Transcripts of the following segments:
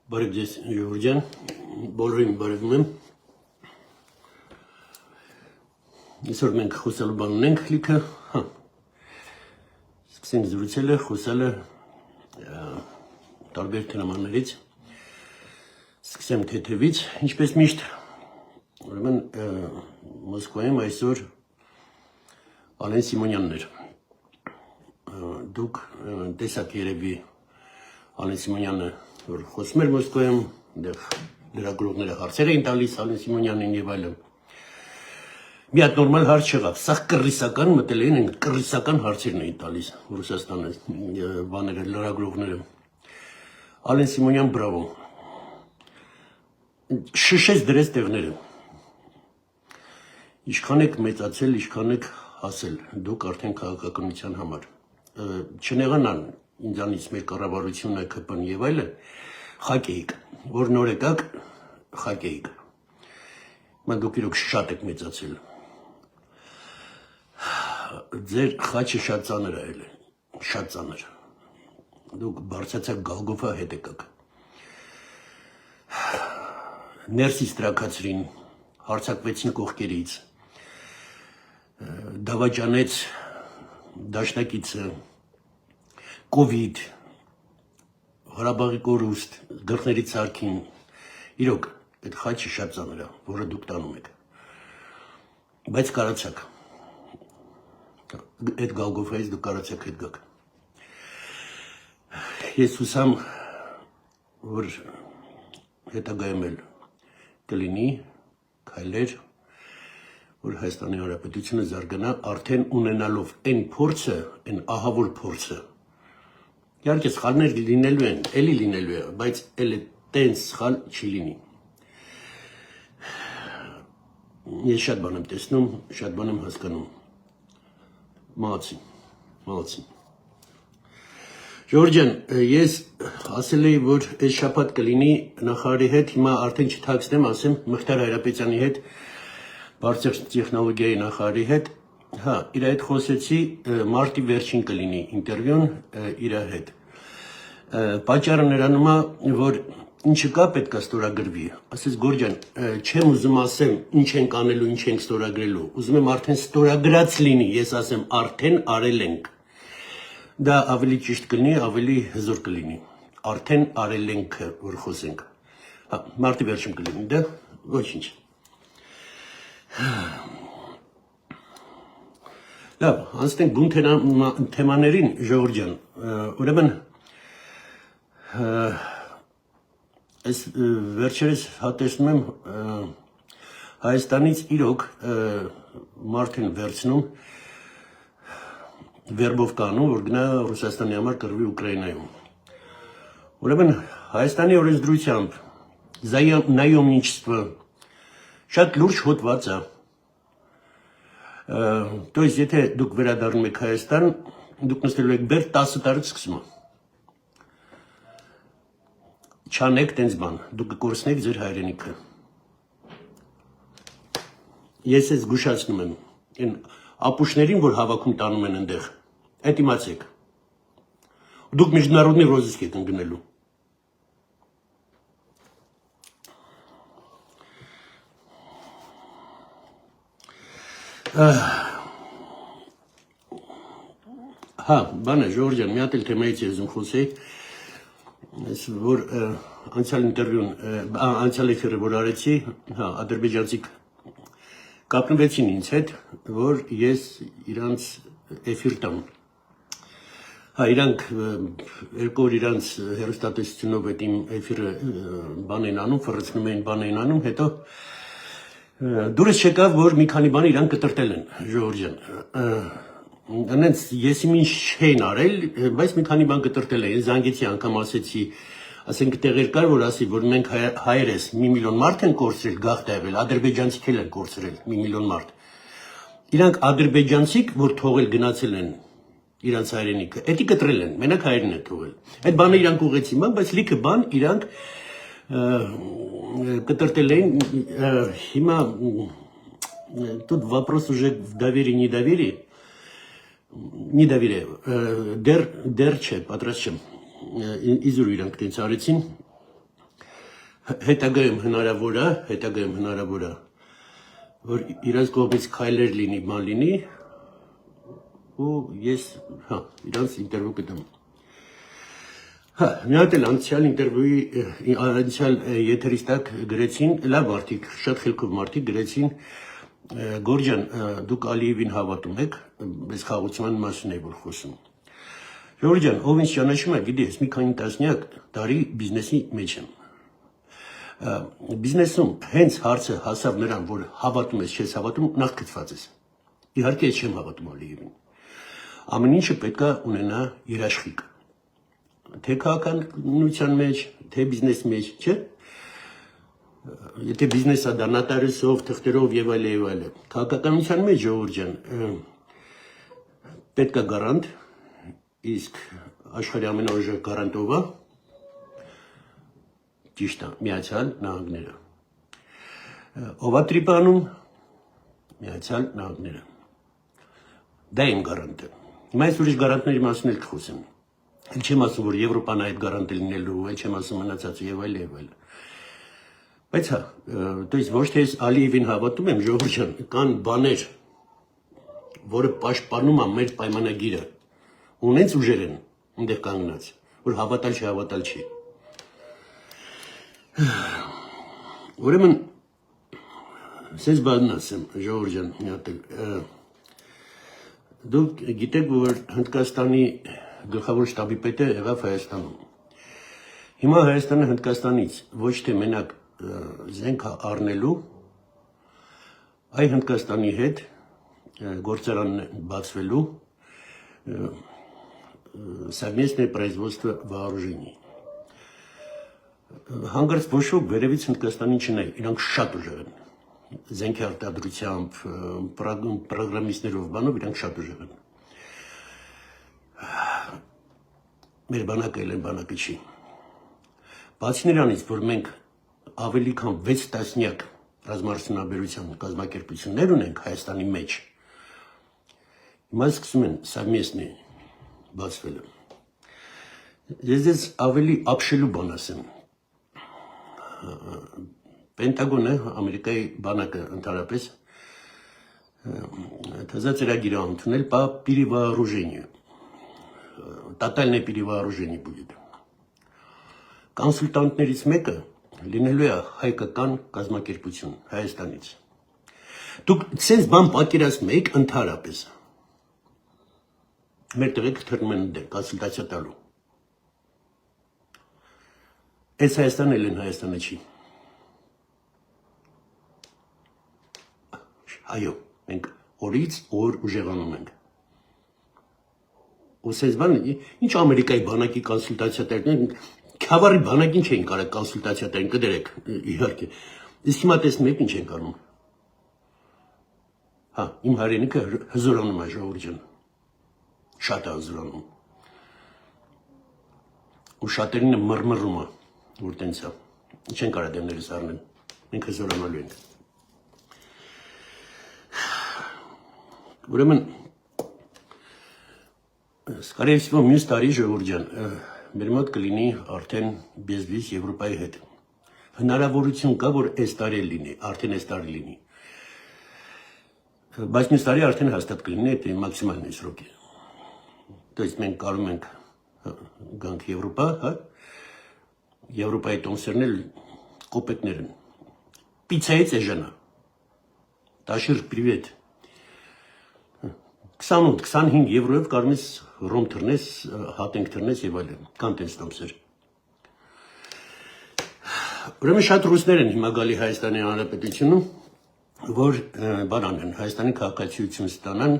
Բարև ձեզ Ժորժյան, բոլորին բարևում եմ։ Այսօր մենք խոսելու բան ունենք լիքը, սկսենք զրուցելը, խոսելը տարբեր թեմաներից, սկսեմ թեթևից, ինչպես միշտ, ուրեմն Մոսկվայում այսօր Ալեն Սիմոնյանն էր, դուք տեսաք երևի Ալեն Սիմոնյանը, որ խոսում էր Մոսկվայում, լրագրողները հարցեր էին տալիս Ալեն Սիմոնյանին եւ այլն։ Մի հատ նորմալ հարց չեղավ, սա կռիսական մտել էին, կռիսական հարցերն էին տալիս Ռուսաստանը, բաները, լրագրողները։ Ալեն Սիմոնյան բրավո։ Շշեց դրեց տեղները։ Ինչքան եք մեծացել, ինչքան եք հասել, դուք արդեն քաղաքականության համար։ Չնեղանան ինձանից մեր կառավարությունը ԿՊ-ն եւ այլն խակ էիք, որ նոր եկաք խակ էիք։ Ման դուք իրոք շատ եք մեծացել։ Ձեր խաչը շատ ծանր է, շատ ծանր։ Դուք բարձրացաք Գալգոֆա հետ եկաք։ Ներսից տրակացրին, հարցակվեցին կողքերից, դավաճանեց դաշնակիցը, Կովիդ, Ղարաբաղի կորուստ, գլխների ցարքին, իրոք, այդ խաչը շատ ծանր է, որը դուք տանում եք, բայց կարացաք, այդ Գալգոֆայից դուք կարացաք հետ գաք, ես հուսամ, որ հետագայում էլ կլինի քայլեր, որ Հայաստանի Հանրապետությունը զարգանա արդեն ունենալով այն փորձը, այն ահավոր փորձը, իհարկե սխալներ լինելու են, էլի լինելու է, բայց էլի տենց սխալ չի լինի։ Ես շատ բան եմ տեսնում, շատ բան եմ հասկանում։ Մալացի։ Ժորժյան, ես ասել էի, որ այս շաբաթ կլինի նախարարի հետ, հիմա արդեն չթաքցնեմ, ասեմ Մղտար Հայրապետյանի հետ, բարձր տեխնոլոգիայի նախարարի հետ, իր հետ խոսեցի, մարտի վերջին կլինի ինտերվյուն իր հետ։ Պատճառը նրանում է, որ ինչը կա պետք է ստորագրվի, ասես Գորջյան, չեմ ուզում ասեմ ինչ ենք անելու, ինչ ենք ստորագրելու, ուզում եմ արդեն ստորագրած լինի, ես ասեմ արդեն արել ենք, դա ավելի ճիշտ կլինի, ավելի հզոր կլինի, արդեն արել ենք, որ խոսենք, մարտի վերջին կլինի, դա ոչինչ։ Լավ, անցնենք բուն թեմաներին, Ժողովրդյան, ուրեմն այս վերջերս հատեսնում եմ Հայաստանից իրոք մարդ են վերցնում վերբով կանում, որ գնա Ռուսաստանի համար կռվի Ուկրաինայում։ Ուրեմն Հայաստանի օրենսդրությամբ наемничество շատ լուրջ հոդված է։ То есть, եթե դուք վերադառնում եք Հայաստան, դուք նստելու եք բեր 10 տարուց սկսում է։ Չանեք տենց բան, դուք կկորցնեք ձեր հայրենիքը։ Ես ես զգուշացնում եմ, այն ապուշներին, որ հավաքում տանում են այնտեղ, այդ իմացեք։ Դուք միջնարодный розыск եք ընկնելու։ Բանը Ժորժյան, մի հատ էլ թեմայից ես ուզում խոսեի, որ անցյալ ինտերվյուն, անցյալ էֆիրը, որ արեցի, ադրբեջանցիք կապնվեցին ինձ հետ, որ ես իրանց էֆիր տամ։ Իրանք երկու օր իրանց հեռուստատեսությունով այդ իմ էֆիրը բան են անում, ֆռցնում էին, բան են անում, հետո դուրս չեկավ, որ մի քանի բան իրանք կտրտել են, Ժողովրդյան։ Անենց ես իմ ինչ չէին արել, բայց մի քանի բան կտրտել էին, զանգեցի անգամ ասեցի, ասենք տեղեր կար, որ ասի, որ մենք հայերս 1 միլիոն մարդ են կորցրել, գաղթ է եղել, ադրբեջանցիք էլ են կորցրել 1 միլիոն մարդ։ Իրանք ադրբեջանցիք, որ թողել գնացել են իրանց հայրենիքը, էդի կտրել են, մենակ հայերն են թողել։ Այդ բանը իրանք ուղեցին, բայց լիքը բան իրանք կտրտել էին, հիմա тут вопрос уже в доверии, недоверие, դեռ չէ, պատրաստ չեմ, իզուր իրանք տենց արեցին, հետագայում հնարավոր է, որ իրենց կողմից քայլեր լինի, բան լինի, ու ես, իրանց ինտերվյու կտամ։ Մի հատ էլ անցյալ եթերից տակ գրեցին, լավ մարդիկ, շատ խելքով մարդիկ գրեցին, Գորջան, դուք Ալիևին հավատում եք, այս խաղաղության մասին է որ խոսում։ Գորջան, ով ինձ ճանաչում է, գիտի, ես մի քանի տասնյակ տարի բիզնեսի մեջ եմ։ Բիզնեսում հենց հարցը հասավ նրան, որ հավատում ես, չես հավատում, նախ գծված ես։ Իհարկե ես չեմ հավատում Ալիևին։ Ամեն ինչը պետք է ունենա երաշխիք։ Թե քաղաքականության մեջ, թե բիզնեսի մեջ, չէ՞։ Եթե բիզնեսը դա նոտարիուսով, թղթերով եւ այլ։ Քաղաքականության մեջ ժողովուրդ ջան, պետք է գարանտ, իսկ աշխարհի ամենաուժեղ գարանտով է ճիշտ է, Միացյալ Նահանգները։ Ով է տրիպանում, Միացյալ Նահանգները։ Դա իմ գարանտը։ Հիմա ես ուրիշ գարանտների մասին էլ կխոսեմ։ Էլ չեմ ասում, որ Եվրոպան այդ գարանտը լինելու, էլ չեմ ասում մնացածը եւ այլ։ Բայց то есть ոչ թե ես Ալիևին հավատում եմ, ժողովուրդ ջան, կան բաներ, որը պաշտպանում է մեր պայմանագիրը։ Ունենց ուժեր են այնտեղ կանգնած, որ հավատալ չի։ Ուրեմն սենց բանն ասեմ, ժողովուրդ ջան, մի հատ դուք գիտեք, որ Հնդկաստանի գլխավոր շտաբի պետը եղավ Հայաստանում։ Հիմա Հայաստանը Հնդկաստանից ոչ թե մենակ զենք առնելու, այ Հնդկաստանի հետ գործարանն բացվելու совместное производство вооружений։ Հանգարց ոչ ոք վերևից Հնդկաստանին չնայ, իրանք շատ ուժեղ են։ Զենքի արտադրությամբ, պրոգրամիստներով բանով իրանք շատ ուժեղ են։ Մեր բանակը էլ են բանակը չի։ Բացի նրանից, որ մենք ավելի քան 6 տասնյակ ռազմարդյունաբերության կազմակերպություններ ունենք Հայաստանի մեջ, հիմա սկսում են совместный բացվելը։ Ես ավելի ապշելու բան ասեմ։ Պենտագոնը, Ամերիկայի բանակը ընդհանրապես ծրագիր է ընդունել по перевооружению. Տոտальное перевооружение будет։ Կոնսուլտանտներից մեկը լինելու է հայկական կազմակերպություն Հայաստանից։ Դուք սենց բան պատկերացնում եք ընդհանրապես։ Մեր տղեկ թռնում են դեր կոնսուլտացիա տալու։ Այս Հայաստանն էլ են, Հայաստանը չի։ Այո, մենք օրից օր ուժեղանում ենք։ Ու սենց բան, ինչ Ամերիկայի բանակի կոնսուլտացիա տալու, Քավարի բանակին չէին կարող կոնսուլտացիա տային, կդրեք, իհարկե։ Իսկ հիմա տեսնում եք ինչ ենք անում։ Իմ հայրենիքը հզորանում է, ժողովուրդ ջան։ Շատ է հզորանում։ Ու շատերինը մռմռում է, որ տենց է։ Չեն կարող դեմներս առնել։ Մենք հզորանալու ենք։ Ուրեմն, скорее всего, մյուս տարի ժողովուրդ ջան, մեր մոտ կլինի արդեն բեզվիզ Եվրոպայի հետ։ Հնարավորություն կա, որ այս տարի լինի, արդեն այս տարի լինի։ Բայց մյուս տարի արդեն հաստատ կլինի, դա մաքսիմալն է սրոկի։ То есть մենք կարող ենք գանք Եվրոպա, Եվրոպայի տոմսերն էլ կոպեկներ են։ Պիցայից է ժանա։ Տաշիր, привет։ 28-25 եվրոյով կարող ես ռոմ թռնես, հատենք թռնես եւ այլն, կան տենց տոմսեր։ Ուրեմն շատ ռուսներ են հիմա գալի Հայաստանի Հանրապետությունում, որ բան անեն, Հայաստանի քաղաքացիություն ստանան,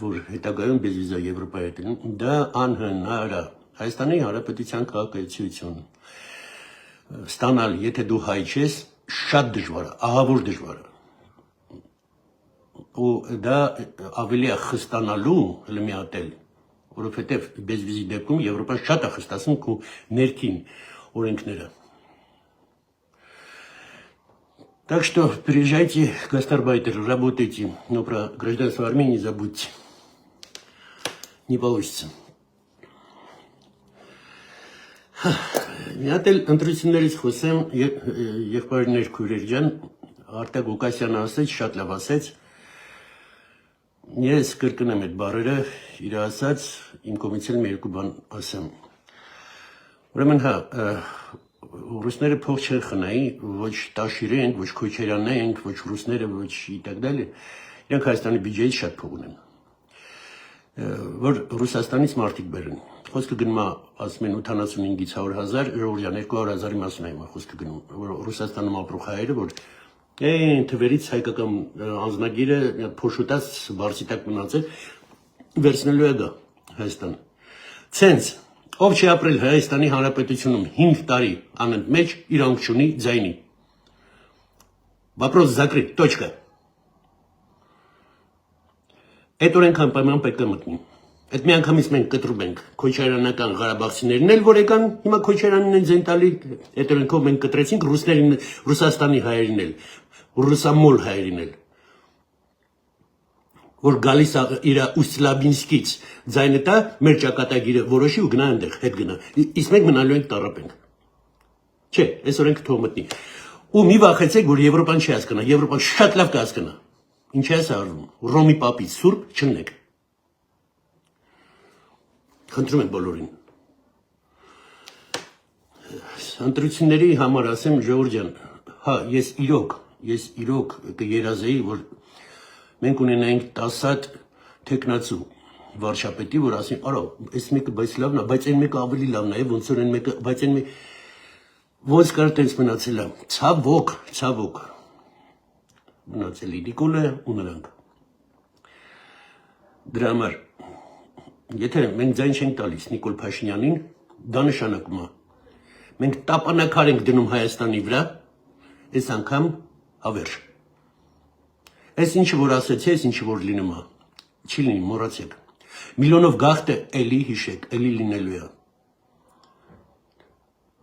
որ հետագայում բեզվիզա Եվրոպայի հետ լինեն, դա անհնար է։ Հայաստանի Հանրապետության քաղաքացիություն ստանալ, եթե դու հայ ես, շատ դժվար է, ահավոր դժվար է։ Ու դա ավելի է խստանալու հələ մի հատ էլ, որովհետև բեզվիզի դեպքում Եվրոպան շատ է խստացնում քո ներքին օրենքները։ Так что приезжайте, гастарбайтеры, работайте, но про гражданство Армении не забудьте. Не получится. Մի հատ էլ ընտրություններից խոսեմ, եղբայրներ քույրեր ջան, Արտակ Ղուկասյանը ասեց, շատ լավ ասեց։ Ես կրկնեմ այդ բառերը, իր ասած, իմ կողմից էլ մի երկու բան ասեմ։ Ուրեմն հա, ռուսները փող չեն խնայի, ոչ Տաշիրը ենք, ոչ Քոչարյանն ենք, ոչ ռուսները, ոչ իտակ դալի, իրենք Հայաստանի բյուջեից շատ փող ունեն։ Որ Ռուսաստանից մարդիկ բերեն։ Խոսքը գնում է, ասում են 85-ից 100,000, Ժողովրդյան 200,000-ի մասին է խոսքը գնում, որ Ռուսաստանում ապրող հայերը, որ այն թվերից հայկական անձնագիրը փոշուտած բարձիտակ մնացել վերցնելու է գա Հայաստան։ Ցենց ով չի ապրել Հայաստանի Հանրապետությունում 5 տարի անընդմեջ իրանք չունի ձայնի։ Вопрос закрыт. Точка. Այդ օրենքան պայման պետք է մտնի։ Այդ մի անգամից մենք կտրում ենք քոչարյանական Ղարաբաղցիներն էլ որ եկան, հիմա քոչարյանն են ձեն տալի, այդ օրենքով մենք կտրեցինք ռուսներին, Ռուսաստանի հայերին էլ, ռուսամոլ հայերին էլ։ Որ գալիս իր Ուսլաբինսկից ձայնը տա, մեր ճակատագիրը որոշի ու գնա այնտեղ, հետ գնա։ Իսկ մենք մնալու ենք տառապենք։ Չէ, այս օրենքը թող մտնի։ Ու մի վախեցեք, որ Եվրոպան չի հասկանա, Եվրոպան շատ լավ կհասկանա։ Ինչ է ասում, Ռոմի պապից սուրբ չնեք։ Խնդրում եմ բոլորին։ Ընտրությունների համար ասեմ Ժողովուրդ ջան, հա, ես իրոք կերազեի, որ մենք ունենայինք 10 հատ տեխնացու վարչապետի, որ ասեն, արա, այս մեկը բայց լավն է, բայց այն մեկը ավելի լավն է, ոնց որ այն մեկը, բայց այն մեկը ոնց կար տենց մնացել է։ Ցավոք մնացել է Նիկոլը ու նրանք։ Դրա համար եթե մենք ձայն չենք տալիս Նիկոլ Փաշինյանին, դա նշանակում է մենք տապանակար ենք դնում Հայաստանի վրա, այս անգամ հավերժ։ Այս ինչը որ ասեցի, այս ինչը որ լինում է, չի լինի, մոռացեք։ Միլիոնով գաղթը էլի հիշեք, էլի լինելու է։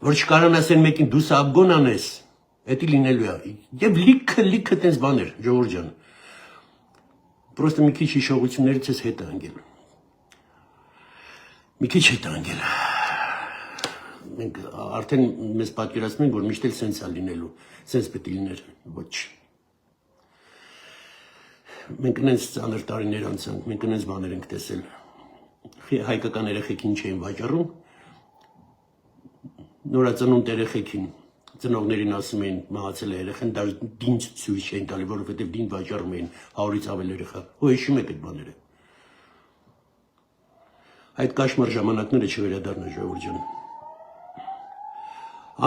Որ չկարանաս են մեկին դու սա աբգոն անես, էդի լինելու է։ Եվ լիքը տենց բաներ, Ժողովուրդ ջան։ Պրոստը մի քիչ հիշողություններից ես հետ անգել։ Մի քիչ հետ անգել։ Մենք արդեն մեզ պատկերացնում ենք, որ միշտ էլ սենց է լինելու, սենց պետք է լիներ, ոչ։ Մենք նենց ծանր տարիներ անցանք, մենք նենց բաներ ենք տեսել։ Հայկական երեխեքին չէին վաճառում, նորածնունդ երեխեքին, ծնողներին ասում էին մահացել է երեխան, դա դին ցույց չէին տալի, որովհետև դին վաճառում էին 100-ից ավել երեխա։ Ու հիշում եք այդ բաները։ Այդ կաշմար ժամանակները չվերադառնա Ժողովուրդ ջան։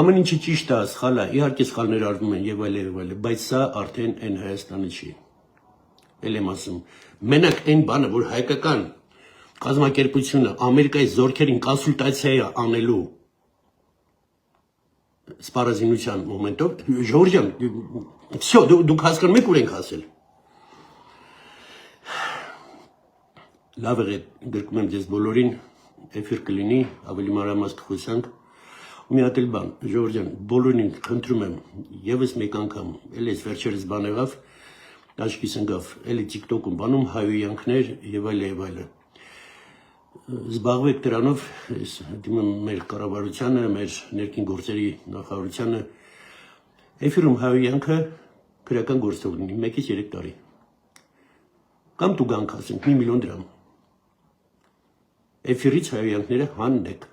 Ամեն ինչը ճիշտ է, սխալ է, իհարկե սխալներ արվում են եւ այլ, բայց սա արդեն այն Հայաստանը չի։ Էլ եմ ասում, մենակ այն բանը, որ հայկական կազմակերպությունը Ամերիկայի զորքերին կոնսուլտացիա է անելու սպառազինության մոմենտով, Ժողովուրդ ջան, всё, դուք հասկանում եք ուր ենք հասել։ Լավ է, գրկում եմ ձեզ բոլորին, էֆիր կլինի, ավելի մանրամասն կխոսանք։ Ու մի հատ էլ բան, Ժողովուրդ ջան, բոլորին խնդրում եմ, եւս մեկ անգամ, էլ այս վերջերս բան եղավ, աչքիս ընկավ, էլի TikTok-ում բանում հայոյանքներ եւ այլ։ Զբաղվեք դրանով, դիմում մեր կառավարությանը, մեր ներքին գործերի նախարարությանը, էֆիրում հայոյանքը քրեական գործող լինի 1-ից 3 տարի։ Կամ դու գանք ասենք 1 միլիոն դրամ։ Էֆիրից հայոյանքները հանեք։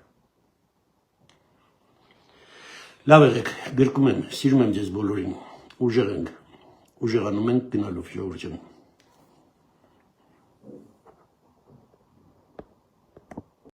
Լավ եղեք, գրկում եմ, սիրում եմ ձեզ բոլորին, ուժեղ ենք, ուժեղանում ենք գնալով Ժողովուրդ ջան։